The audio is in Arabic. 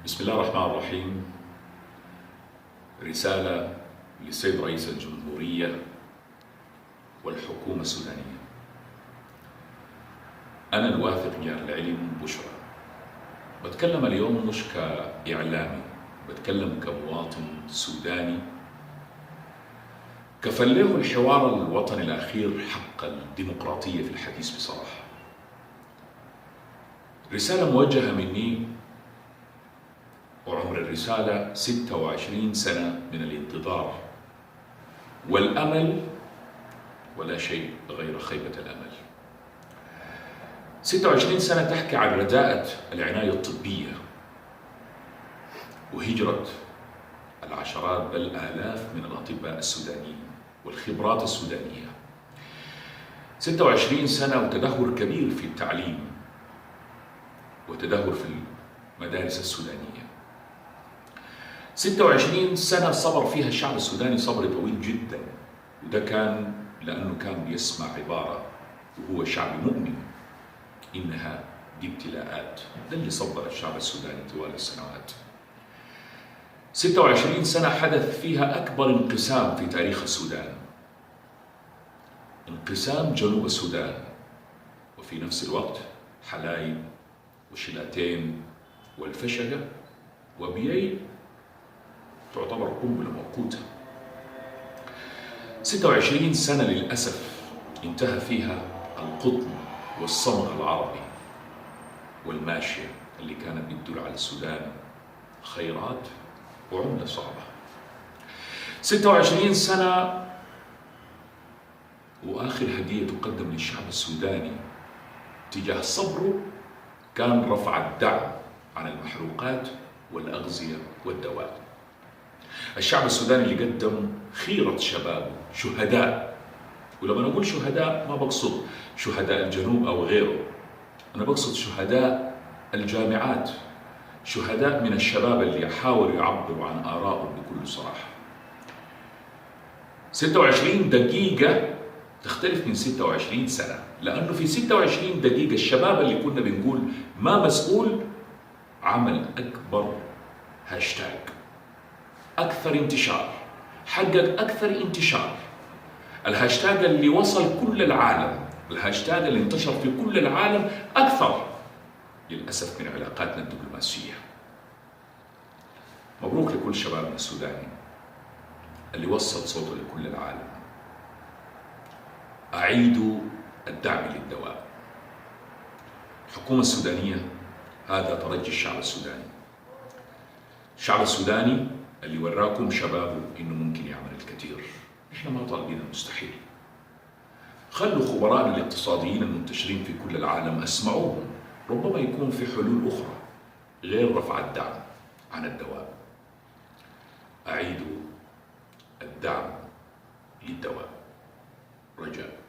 بسم الله الرحمن الرحيم. رسالة للسيد رئيس الجمهورية والحكومة السودانية. أنا الواثق جار العلم بشرى، بتكلم اليوم مش كإعلامي، بتكلم كمواطن سوداني كفله الحوار الوطني الأخير حق الديمقراطية في الحديث بصراحة. رسالة موجهة مني، وعمر الرسالة 26 سنة من الانتظار والأمل، ولا شيء غير خيبة الأمل. 26 سنة تحكي عن رداءة العناية الطبية وهجرة العشرات بل آلاف من الأطباء السودانيين والخبرات السودانية. 26 سنة وتدهور كبير في التعليم وتدهور في المدارس السودانية. 26 سنة صبر فيها الشعب السوداني صبر طويل جدا، وده كان لأنه كان بيسمع عبارة، وهو شعب مؤمن، إنها دي ابتلاءات. ده اللي صبر الشعب السوداني طوال السنوات. 26 سنة حدث فيها أكبر انقسام في تاريخ السودان، انقسام جنوب السودان، وفي نفس الوقت حلايب وشلاتين والفشقة وبيي تعتبر قنبلة موقوتة. 26 سنة للأسف انتهى فيها القطن والصمغ العربي والماشية اللي كانت بتدل على السودان خيرات وعملة صعبة. 26 سنة وآخر هدية تقدم للشعب السوداني تجاه صبره كان رفع الدعم عن المحروقات والأغذية والدواء. الشعب السوداني اللي قدم خيرة شبابه، شهداء، ولما نقول شهداء ما بقصد شهداء الجنوب أو غيره، أنا بقصد شهداء الجامعات، شهداء من الشباب اللي حاولوا يعبروا عن آرائهم بكل صراحة. 26 دقيقة تختلف من 26 سنة، لأنه في 26 دقيقة الشباب اللي كنا بنقول ما مسؤول عمل أكبر هاشتاج، أكثر انتشار، حقق أكثر انتشار، الهاشتاج اللي وصل كل العالم، الهاشتاج اللي انتشر في كل العالم أكثر للأسف من علاقاتنا الدبلوماسية. مبروك لكل شبابنا السوداني اللي وصل صوته لكل العالم. أعيدوا الدعم للدواء. الحكومة السودانية هذا ترجي الشعب السوداني. الشعب السوداني اللي وراكم شبابه إنه ممكن يعمل الكثير، إحنا ما طالبين المستحيل. خلوا خبرائنا الاقتصاديين المنتشرين في كل العالم أسمعوهم، ربما يكون في حلول أخرى غير رفع الدعم عن الدواء. أعيدوا الدعم للدواء رجاء.